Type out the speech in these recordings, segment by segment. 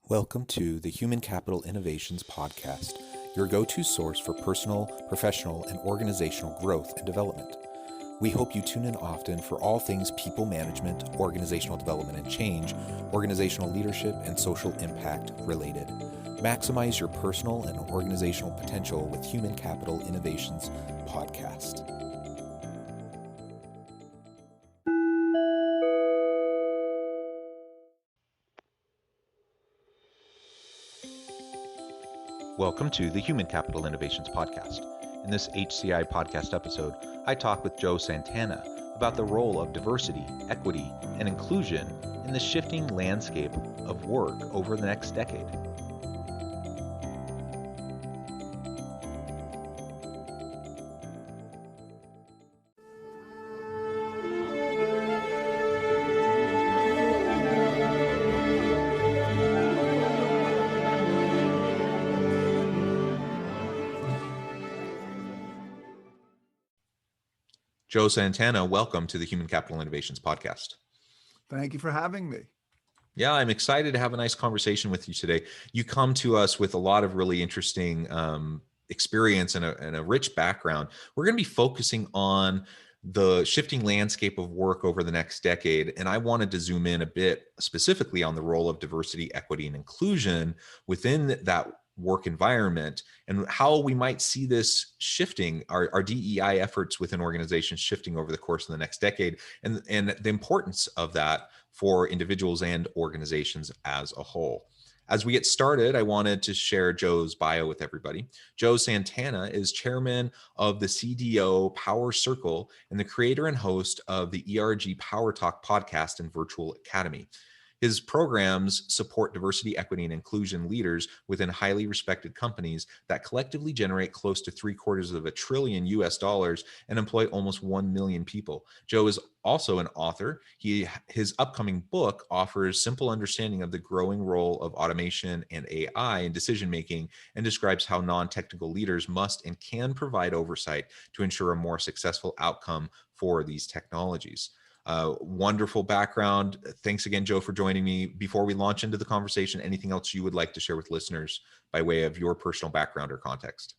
Welcome to the Human Capital Innovations Podcast, your go-to source for personal, professional, and organizational growth and development. We hope you tune in often for all things people management, organizational development and change, organizational leadership, and social impact related. Maximize your personal and organizational potential with Human Capital Innovations Podcast. Welcome to the Human Capital Innovations Podcast. In this HCI podcast episode, I talk with Joe Santana about the role of diversity, equity, and inclusion in the shifting landscape of work over the next decade. Joe Santana, welcome to the Human Capital Innovations Podcast. Thank you for having me. Yeah, I'm excited to have a nice conversation with you today. You come to us with a lot of really interesting experience and a rich background. We're going to be focusing on the shifting landscape of work over the next decade. And I wanted to zoom in a bit specifically on the role of diversity, equity, and inclusion within that work environment and how we might see this shifting, our DEI efforts within organizations shifting over the course of the next decade, and the importance of that for individuals and organizations as a whole. As we get started, I wanted to share Joe's bio with everybody. Joe Santana is chairman of the CDO Power Circle and the creator and host of the ERG Power Talk podcast and virtual academy. His programs support diversity, equity, and inclusion leaders within highly respected companies that collectively generate close to $750 billion US and employ almost 1 million people. Joe is also an author. His upcoming book offers simple understanding of the growing role of automation and AI in decision-making and describes how non-technical leaders must and can provide oversight to ensure a more successful outcome for these technologies. Wonderful background. Thanks again, Joe, for joining me. Before we launch into the conversation, anything else you would like to share with listeners by way of your personal background or context?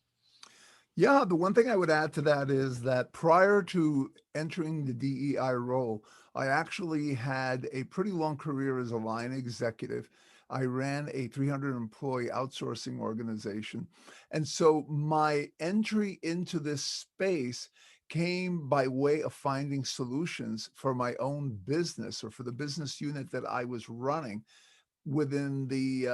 Yeah, the one thing I would add to that is that prior to entering the DEI role, I actually had a pretty long career as a line executive. I ran a 300 employee outsourcing organization. And so my entry into this space came by way of finding solutions for my own business or for the business unit that I was running within the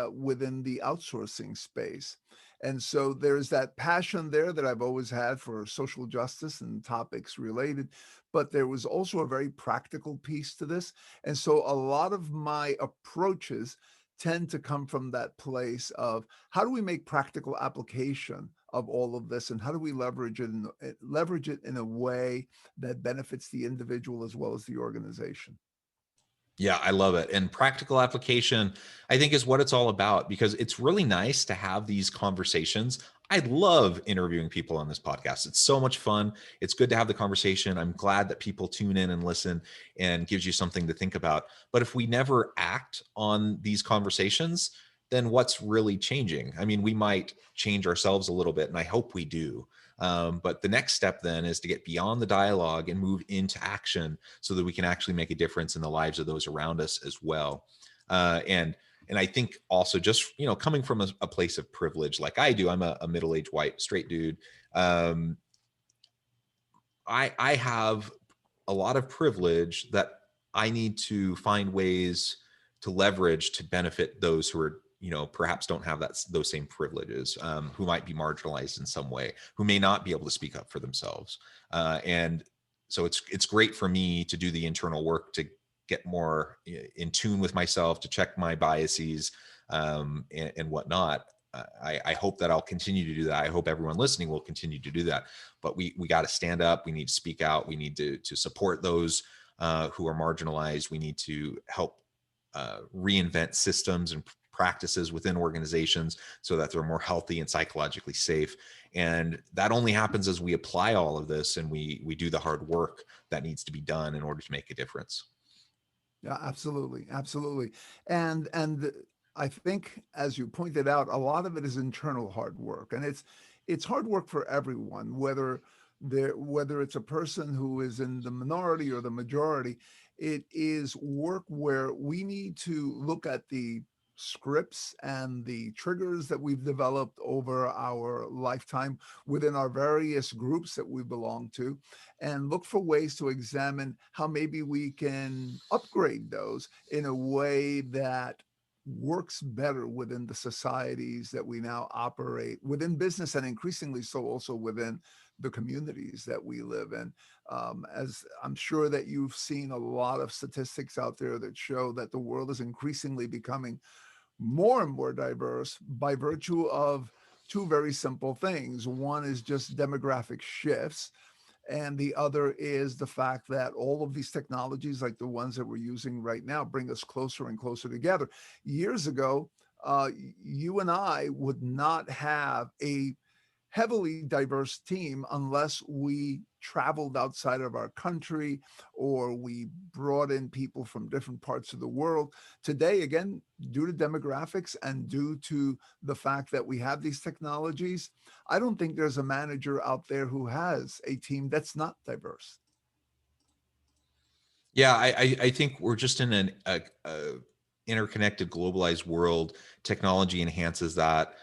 outsourcing space. And so there's that passion there that I've always had for social justice and topics related, but there was also a very practical piece to this. And so a lot of my approaches tend to come from that place of how do we make practical application of all of this, and how do we leverage it in a way that benefits the individual as well as the organization. Yeah, I love it. And practical application, I think, is what it's all about, because it's really nice to have these conversations. I love interviewing people on this podcast. It's so much fun. It's good to have the conversation. I'm glad that people tune in and listen and gives you something to think about. But if we never act on these conversations, then what's really changing? I mean, we might change ourselves a little bit, and I hope we do. But the next step then is to get beyond the dialogue and move into action so that we can actually make a difference in the lives of those around us as well. And I think also just, coming from a place of privilege like I do, I'm a middle-aged white straight dude. I have a lot of privilege that I need to find ways to leverage to benefit those who are, perhaps don't have those same privileges, who might be marginalized in some way, who may not be able to speak up for themselves. And so it's great for me to do the internal work to get more in tune with myself, to check my biases, and whatnot. I hope that I'll continue to do that. I hope everyone listening will continue to do that. But we got to stand up. We need to speak out. We need to support those who are marginalized. We need to help reinvent systems and practices within organizations so that they're more healthy and psychologically safe. And that only happens as we apply all of this and we do the hard work that needs to be done in order to make a difference. Yeah, absolutely. Absolutely. And I think, as you pointed out, a lot of it is internal hard work, and it's hard work for everyone, whether it's a person who is in the minority or the majority. It is work where we need to look at the scripts and the triggers that we've developed over our lifetime within our various groups that we belong to, and look for ways to examine how maybe we can upgrade those in a way that works better within the societies that we now operate within business, and increasingly so also within the communities that we live in. As I'm sure that you've seen a lot of statistics out there that show that the world is increasingly becoming more and more diverse by virtue of two very simple things. One is just demographic shifts, and the other is the fact that all of these technologies, like the ones that we're using right now, bring us closer and closer together. Years ago, you and I would not have a heavily diverse team unless we traveled outside of our country or we brought in people from different parts of the world. Today, again, due to demographics and due to the fact that we have these technologies, I don't think there's a manager out there who has a team that's not diverse. Yeah, I think we're just in a interconnected, globalized world. Technology enhances that.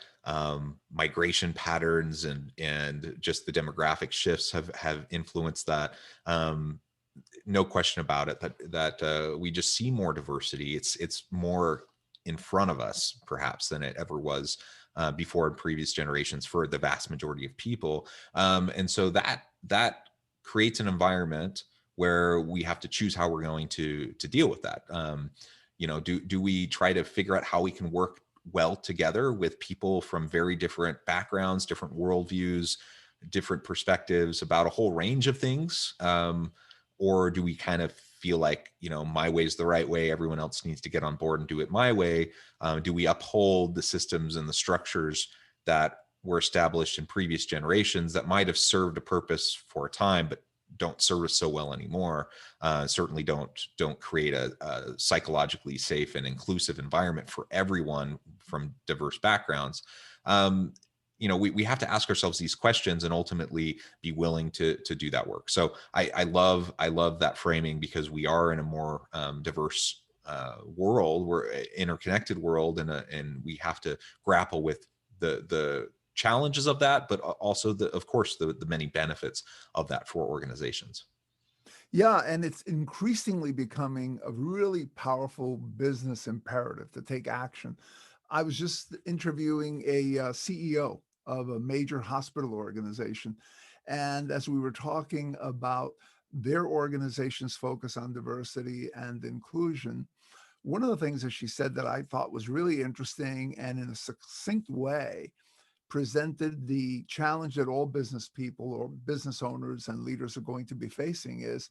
Migration patterns and just the demographic shifts have influenced that. No question about it that we just see more diversity. It's more in front of us perhaps than it ever was before in previous generations for the vast majority of people. And so that creates an environment where we have to choose how we're going to deal with that. Do we try to figure out how we can work well together with people from very different backgrounds, different worldviews, different perspectives about a whole range of things? Or do we kind of feel like, my way is the right way, everyone else needs to get on board and do it my way? Do we uphold the systems and the structures that were established in previous generations that might have served a purpose for a time but don't serve us so well anymore? Certainly don't create a psychologically safe and inclusive environment for everyone from diverse backgrounds. We have to ask ourselves these questions and ultimately be willing to do that work. So I love that framing, because we are in a more diverse world, we're an interconnected world, and we have to grapple with the challenges of that, but also of course the many benefits of that for organizations. Yeah, and it's increasingly becoming a really powerful business imperative to take action. I was just interviewing a CEO of a major hospital organization. And as we were talking about their organization's focus on diversity and inclusion, one of the things that she said that I thought was really interesting and in a succinct way presented the challenge that all business people or business owners and leaders are going to be facing is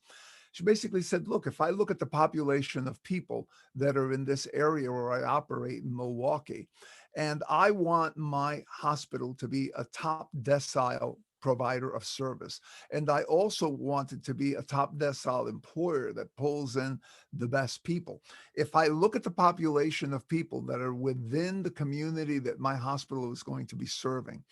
she basically said, look, if I look at the population of people that are in this area where I operate in Milwaukee, and I want my hospital to be a top decile provider of service, and I also want it to be a top decile employer that pulls in the best people. If I look at the population of people that are within the community that my hospital is going to be serving,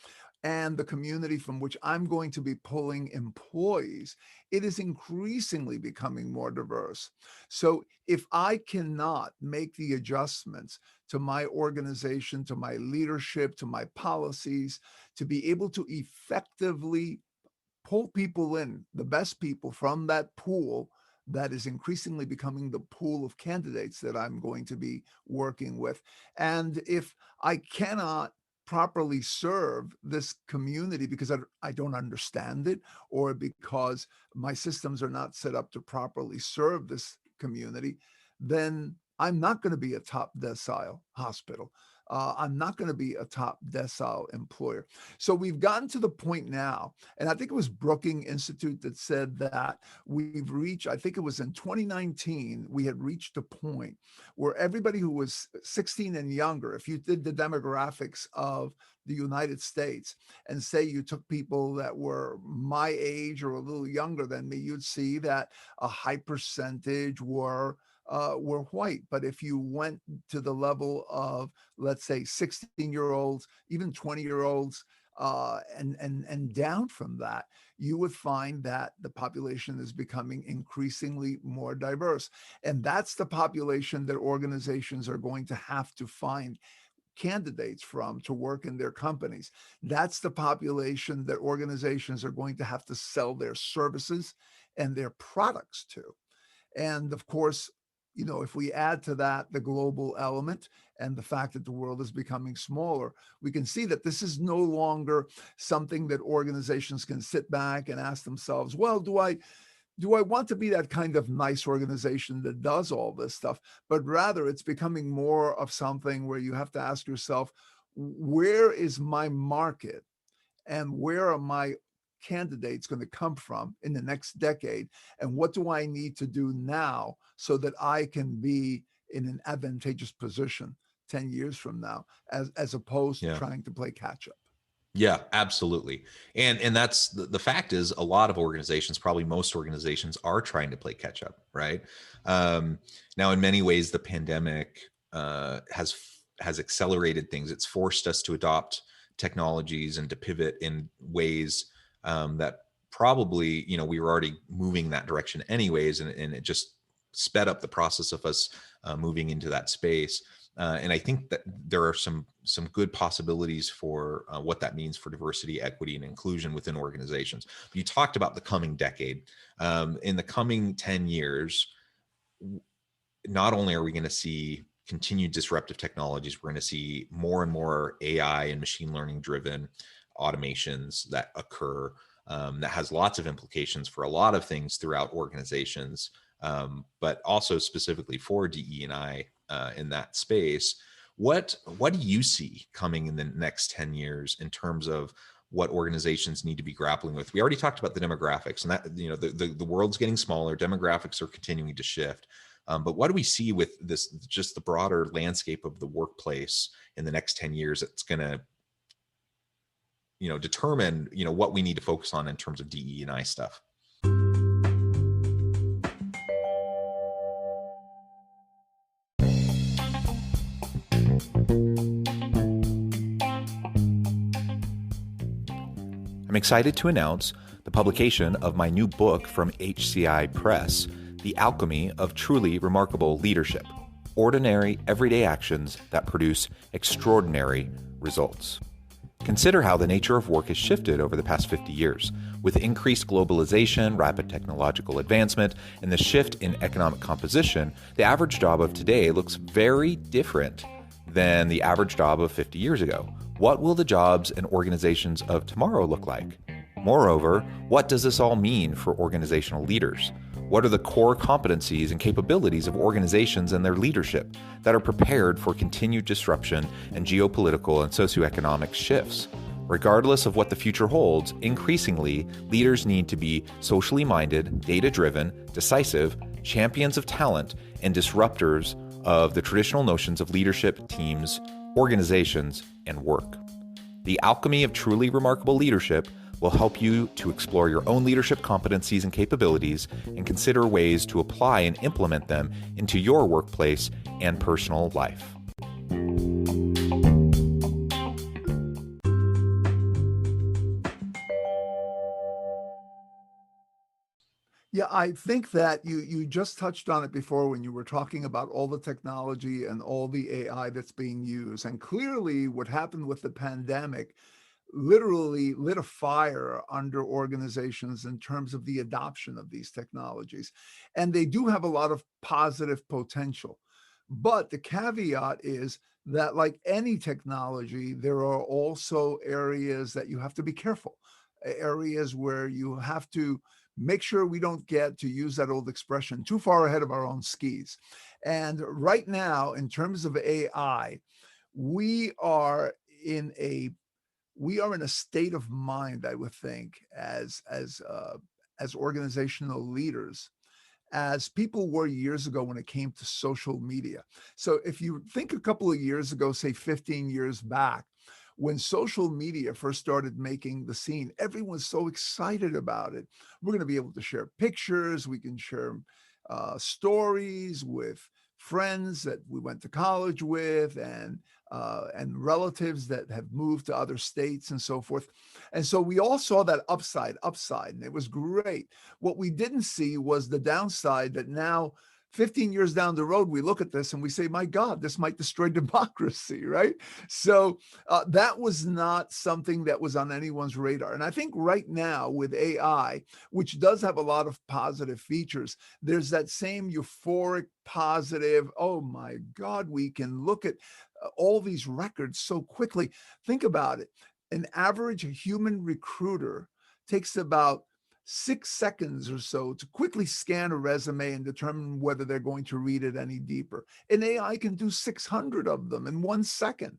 and the community from which I'm going to be pulling employees, it is increasingly becoming more diverse. So if I cannot make the adjustments to my organization, to my leadership, to my policies, to be able to effectively pull people in, the best people from that pool that is increasingly becoming the pool of candidates that I'm going to be working with. And if I cannot properly serve this community because I don't understand it, or because my systems are not set up to properly serve this community, then I'm not going to be a top decile hospital. I'm not going to be a top decile employer. So we've gotten to the point now, and I think it was Brookings Institute that said that we've reached, I think it was in 2019, we had reached a point where everybody who was 16 and younger, if you did the demographics of the United States and say you took people that were my age or a little younger than me, you'd see that a high percentage were were white. But if you went to the level of, let's say, 16-year-olds, even 20-year-olds, and down from that, you would find that the population is becoming increasingly more diverse. And that's the population that organizations are going to have to find candidates from to work in their companies. That's the population that organizations are going to have to sell their services and their products to. And of course, if we add to that the global element and the fact that the world is becoming smaller, we can see that this is no longer something that organizations can sit back and ask themselves, well, do I want to be that kind of nice organization that does all this stuff? But rather, it's becoming more of something where you have to ask yourself, where is my market and where are my candidates going to come from in the next decade? And what do I need to do now so that I can be in an advantageous position 10 years from now, as opposed to Yeah. trying to play catch up? Yeah, absolutely. And that's the fact is a lot of organizations, probably most organizations are trying to play catch up, right? Now, in many ways, the pandemic has accelerated things. It's forced us to adopt technologies and to pivot in ways that probably, we were already moving that direction anyways, and it just sped up the process of us moving into that space. And I think that there are some good possibilities for what that means for diversity, equity, and inclusion within organizations. You talked about the coming decade. In the coming 10 years, not only are we going to see continued disruptive technologies, we're going to see more and more AI and machine learning driven automations that occur, that has lots of implications for a lot of things throughout organizations, but also specifically for DE&I in that space. What do you see coming in the next 10 years in terms of what organizations need to be grappling with? We already talked about the demographics, and that the world's getting smaller, demographics are continuing to shift. But what do we see with this, just the broader landscape of the workplace in the next 10 years that's going to determine what we need to focus on in terms of DE&I stuff? I'm excited to announce the publication of my new book from HCI Press, The Alchemy of Truly Remarkable Leadership: Ordinary, Everyday Actions That Produce Extraordinary Results. Consider how the nature of work has shifted over the past 50 years. With increased globalization, rapid technological advancement, and the shift in economic composition, the average job of today looks very different than the average job of 50 years ago. What will the jobs and organizations of tomorrow look like? Moreover, what does this all mean for organizational leaders? What are the core competencies and capabilities of organizations and their leadership that are prepared for continued disruption and geopolitical and socioeconomic shifts? Regardless of what the future holds, increasingly, leaders need to be socially minded, data-driven, decisive, champions of talent, and disruptors of the traditional notions of leadership, teams, organizations, and work. The Alchemy of Truly Remarkable Leadership will help you to explore your own leadership competencies and capabilities and consider ways to apply and implement them into your workplace and personal life. Yeah, I think that you just touched on it before when you were talking about all the technology and all the AI that's being used. And clearly what happened with the pandemic literally lit a fire under organizations in terms of the adoption of these technologies. And they do have a lot of positive potential. But the caveat is that, like any technology, there are also areas that you have to be careful, areas where you have to make sure we don't get, to use that old expression, too far ahead of our own skis. And right now, in terms of AI, we are in a state of mind, I would think, as organizational leaders, as people were years ago when it came to social media. So if you think a couple of years ago, say 15 years back, when social media first started making the scene, everyone was so excited about it. We're going to be able to share pictures, we can share stories with friends that we went to college with, and relatives that have moved to other states and so forth. And so we all saw that upside, and it was great. What we didn't see was the downside, that now 15 years down the road, we look at this and we say, my God, this might destroy democracy, right? So that was not something that was on anyone's radar. And I think right now with AI, which does have a lot of positive features, there's that same euphoric, positive, oh my God, we can look at all these records so quickly. Think about it. An average human recruiter takes about 6 seconds or so to quickly scan a resume and determine whether they're going to read it any deeper. An AI can do 600 of them in 1 second.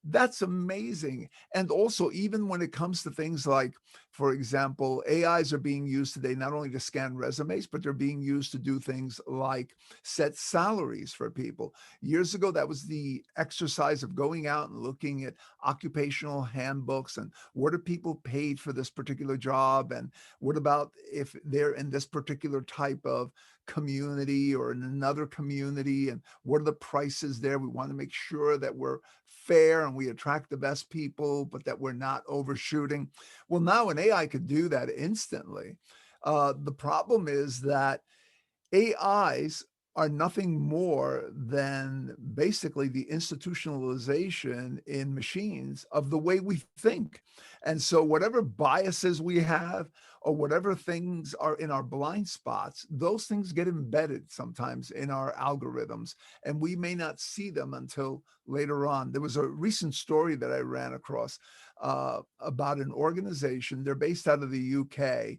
That's amazing. And also, even when it comes to things like, for example, AIs are being used today not only to scan resumes, but they're being used to do things like set salaries for people. Years ago, that was the exercise of going out and looking at occupational handbooks and what are people paid for this particular job? And what about if they're in this particular type of community or in another community? And what are the prices there? We want to make sure that we're fair and we attract the best people, but that we're not overshooting. Well, now an AI could do that instantly. The problem is that AIs are nothing more than basically the institutionalization in machines of the way we think. And so, whatever biases we have or whatever things are in our blind spots, those things get embedded sometimes in our algorithms, and we may not see them until later on. There was a recent story that I ran across about an organization. They're based out of the UK.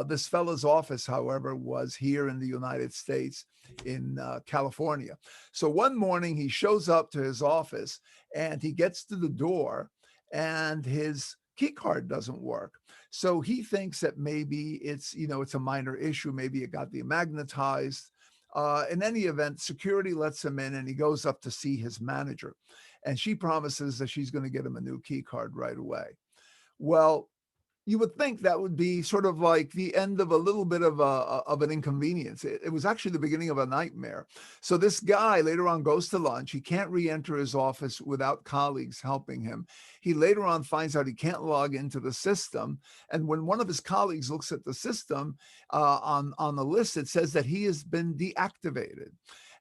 This fellow's office, however, was here in the United States in California. So one morning he shows up to his office and he gets to the door and his key card doesn't work. So he thinks that maybe it's a minor issue. Maybe it got demagnetized. In any event, security lets him in and he goes up to see his manager. And she promises that she's going to get him a new key card right away. Well, you would think that would be sort of like the end of a little bit of an inconvenience. It was actually the beginning of a nightmare. So this guy later on goes to lunch. He can't re-enter his office without colleagues helping him. He later on finds out he can't log into the system. And when one of his colleagues looks at the system on the list, it says that he has been deactivated.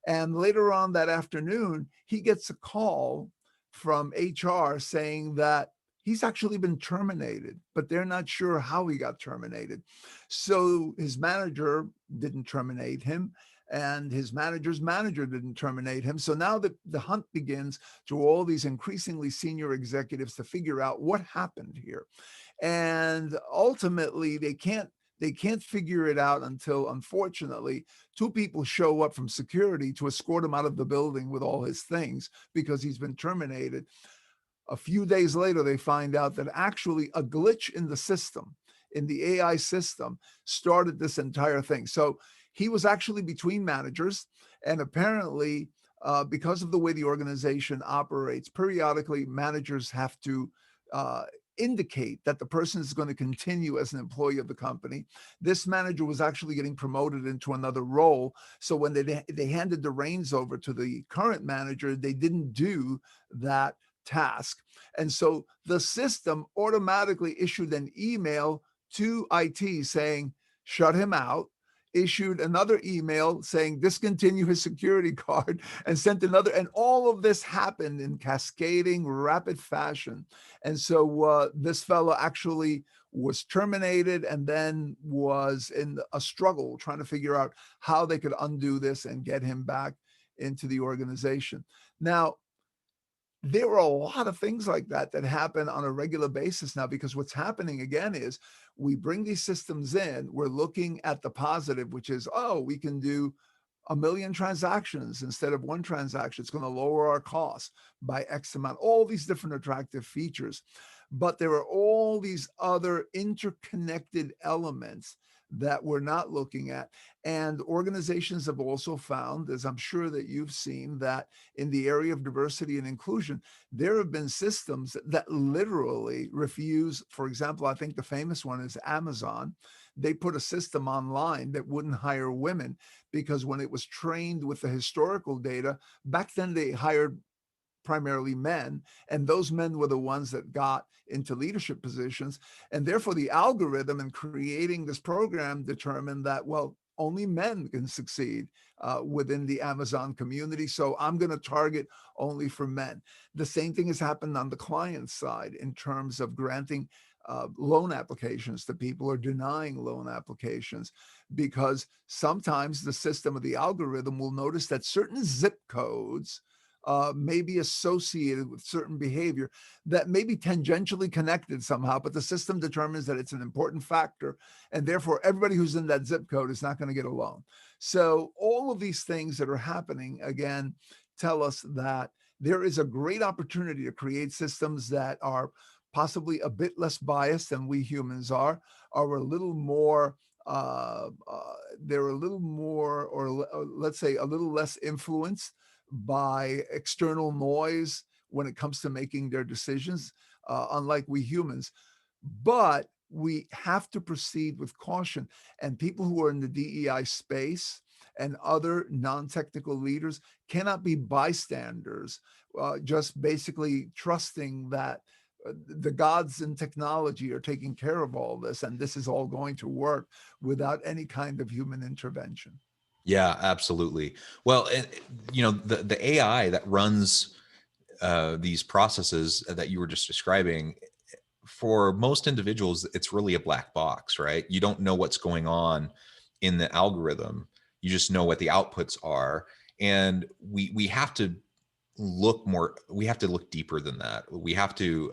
And later on that afternoon, he gets a call from HR saying that he's actually been terminated, but they're not sure how he got terminated. So his manager didn't terminate him, and his manager's manager didn't terminate him. So now the hunt begins to all these increasingly senior executives to figure out what happened here. And ultimately, they can't figure it out until, unfortunately, two people show up from security to escort him out of the building with all his things because he's been terminated. A few days later, they find out that actually a glitch in the system, in the AI system, started this entire thing. So he was actually between managers, and apparently, because of the way the organization operates, periodically managers have to uh, indicate that the person is going to continue as an employee of the company. This manager was actually getting promoted into another role. So when they handed the reins over to the current manager, they didn't do that task. And so the system automatically issued an email to IT saying, shut him out, issued another email saying discontinue his security card, and sent another. And all of this happened in cascading rapid fashion. And so this fellow actually was terminated and then was in a struggle trying to figure out how they could undo this and get him back into the organization. Now, there are a lot of things like that that happen on a regular basis now, because what's happening again is we bring these systems in, we're looking at the positive, which is, oh, we can do a million transactions instead of one transaction. It's going to lower our costs by X amount, all these different attractive features. But there are all these other interconnected elements that we're not looking at. And organizations have also found, as I'm sure that you've seen, that in the area of diversity and inclusion, there have been systems that literally refuse. For example, I think the famous one is Amazon. They put a system online that wouldn't hire women because when it was trained with the historical data, back then they hired primarily men, and those men were the ones that got into leadership positions. And therefore, the algorithm in creating this program determined that, well, only men can succeed within the Amazon community. So I'm going to target only for men. The same thing has happened on the client side in terms of granting loan applications to people or denying loan applications, because sometimes the system of the algorithm will notice that certain zip codes may be associated with certain behavior that may be tangentially connected somehow, but the system determines that it's an important factor. And therefore, everybody who's in that zip code is not going to get a loan. So, all of these things that are happening, again, tell us that there is a great opportunity to create systems that are possibly a bit less biased than we humans are a little more. They're a little more, or let's say, a little influence influenced by external noise when it comes to making their decisions, unlike we humans. But we have to proceed with caution. And people who are in the DEI space and other non technical leaders cannot be bystanders, just basically trusting that the gods in technology are taking care of all this and this is all going to work without any kind of human intervention. Yeah, absolutely. Well, and the AI that runs these processes that you were just describing, for most individuals, it's really a black box, right? You don't know what's going on in the algorithm. You just know what the outputs are, and we have to we have to look deeper than that. We have to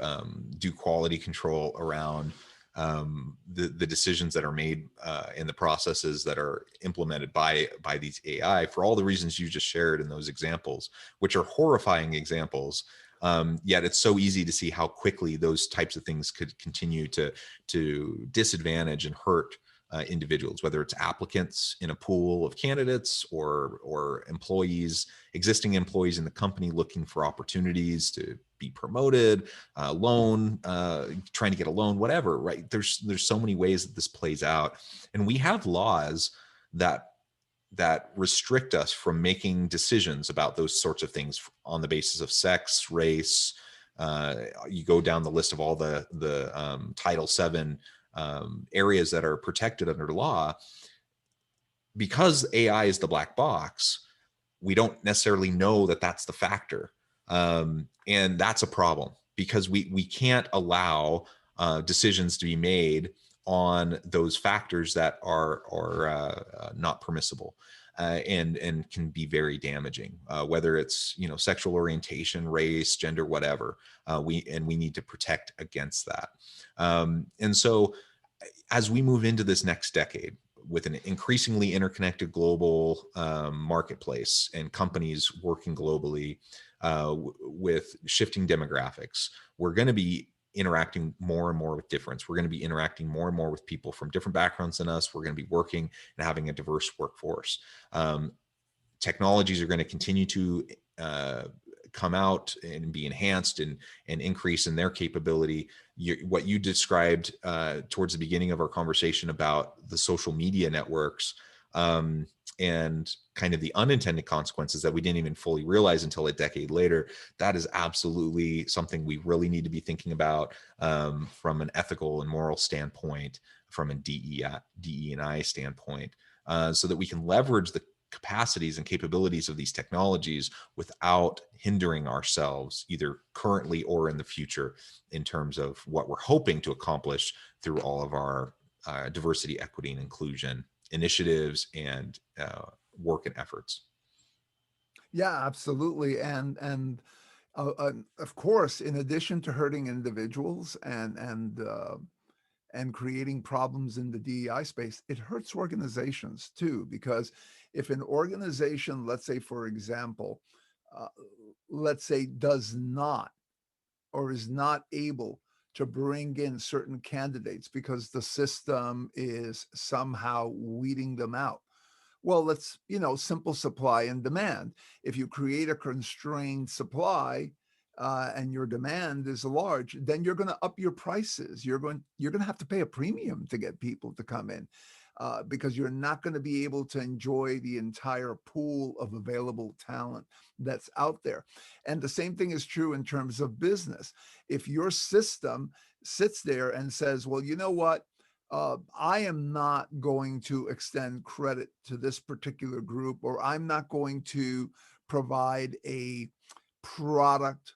do quality control around the decisions that are made in the processes that are implemented by these AI, for all the reasons you just shared in those examples, which are horrifying examples. Yet it's so easy to see how quickly those types of things could continue to disadvantage and hurt individuals, whether it's applicants in a pool of candidates or employees, existing employees in the company looking for opportunities to be promoted, trying to get a loan, whatever. Right? There's so many ways that this plays out, and we have laws that restrict us from making decisions about those sorts of things on the basis of sex, race. You go down the list of all the Title VII areas that are protected under law. Because AI is the black box, we don't necessarily know that that's the factor, and that's a problem because we can't allow decisions to be made on those factors that are not permissible. And can be very damaging, whether it's sexual orientation, race, gender, whatever. We need to protect against that. And so, as we move into this next decade with an increasingly interconnected global marketplace and companies working globally with shifting demographics, we're going to be interacting more and more with difference. We're going to be interacting more and more with people from different backgrounds than us. We're going to be working and having a diverse workforce. Technologies are going to continue to come out and be enhanced and increase in their capability. What you described towards the beginning of our conversation about the social media networks, and kind of the unintended consequences that we didn't even fully realize until a decade later, that is absolutely something we really need to be thinking about from an ethical and moral standpoint, from a DE&I standpoint, so that we can leverage the capacities and capabilities of these technologies without hindering ourselves, either currently or in the future, in terms of what we're hoping to accomplish through all of our diversity, equity, and inclusion initiatives and work and efforts. Yeah, absolutely. Of course, in addition to hurting individuals and creating problems in the DEI space, it hurts organizations too. Because if an organization, let's say, for example, uh, let's say, does not or is not able to bring in certain candidates because the system is somehow weeding them out. Well, let's, simple supply and demand. If you create a constrained supply and your demand is large, then you're going to up your prices. You're going to have to pay a premium to get people to come in because you're not going to be able to enjoy the entire pool of available talent that's out there. And the same thing is true in terms of business. If your system sits there and says, well, you know what? I am not going to extend credit to this particular group, or I'm not going to provide a product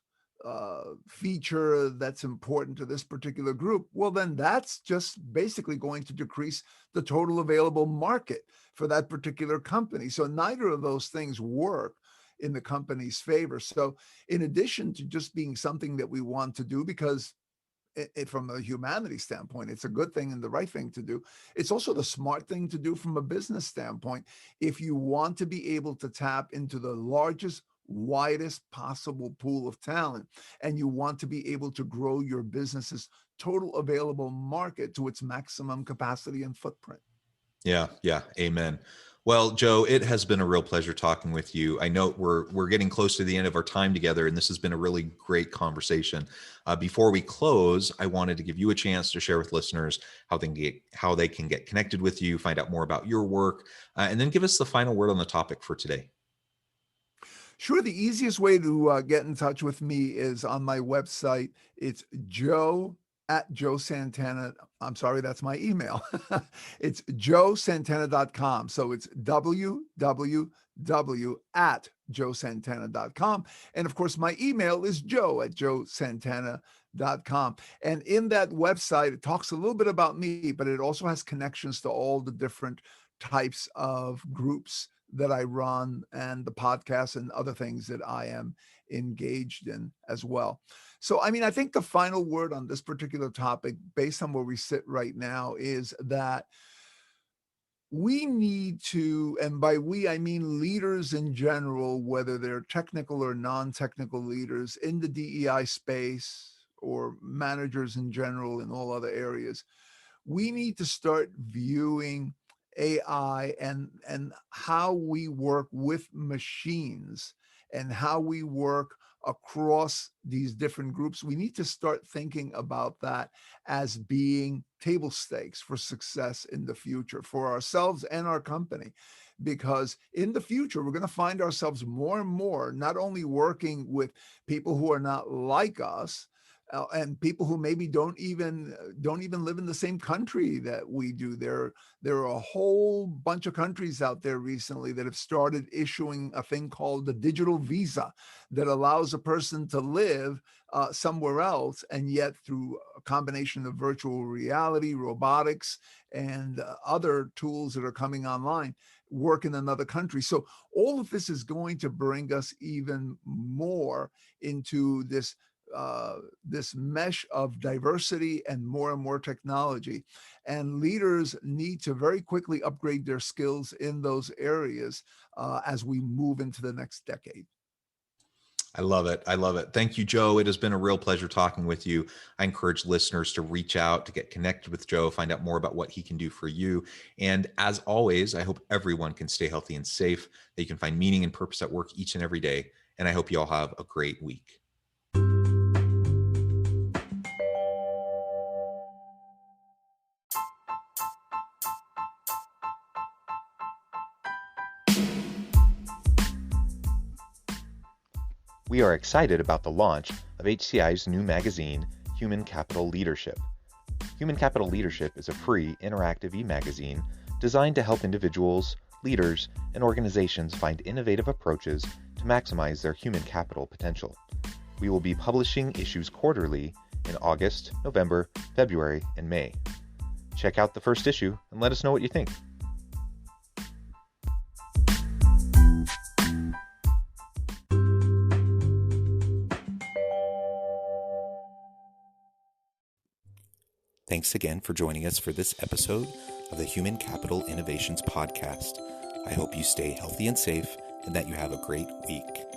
feature that's important to this particular group. Well, then that's just basically going to decrease the total available market for that particular company. So neither of those things work in the company's favor. So in addition to just being something that we want to do because from a humanity standpoint, it's a good thing and the right thing to do. It's also the smart thing to do from a business standpoint. If you want to be able to tap into the largest, widest possible pool of talent, and you want to be able to grow your business's total available market to its maximum capacity and footprint. Yeah, yeah, amen. Well, Joe, it has been a real pleasure talking with you. I know we're getting close to the end of our time together, and this has been a really great conversation. Before we close, I wanted to give you a chance to share with listeners how they can get connected with you, find out more about your work, and then give us the final word on the topic for today. Sure. The easiest way to get in touch with me is on my website. It's Joe at Joe Santana. I'm sorry, that's my email. It's joesantana.com. So it's www at joesantana.com. And of course, my email is joe at joesantana.com. And in that website, it talks a little bit about me, but it also has connections to all the different types of groups that I run and the podcasts and other things that I am engaged in as well. So, I mean, I think the final word on this particular topic, based on where we sit right now, is that we need to, and by we, I mean leaders in general, whether they're technical or non-technical leaders in the DEI space or managers in general in all other areas, we need to start viewing AI and how we work with machines and how we work across these different groups. We need to start thinking about that as being table stakes for success in the future for ourselves and our company. Because in the future, we're going to find ourselves more and more not only working with people who are not like us, and people who maybe don't even live in the same country that we do. There are a whole bunch of countries out there recently that have started issuing a thing called the digital visa that allows a person to live somewhere else, and yet through a combination of virtual reality, robotics, and other tools that are coming online, work in another country. So all of this is going to bring us even more into this mesh of diversity and more technology. And leaders need to very quickly upgrade their skills in those areas as we move into the next decade. I love it. I love it. Thank you, Joe. It has been a real pleasure talking with you. I encourage listeners to reach out, to get connected with Joe, find out more about what he can do for you. And as always, I hope everyone can stay healthy and safe, that you can find meaning and purpose at work each and every day. And I hope you all have a great week. We are excited about the launch of HCI's new magazine, Human Capital Leadership. Human Capital Leadership is a free, interactive e-magazine designed to help individuals, leaders, and organizations find innovative approaches to maximize their human capital potential. We will be publishing issues quarterly in August, November, February, and May. Check out the first issue and let us know what you think. Thanks again for joining us for this episode of the Human Capital Innovations Podcast. I hope you stay healthy and safe and that you have a great week.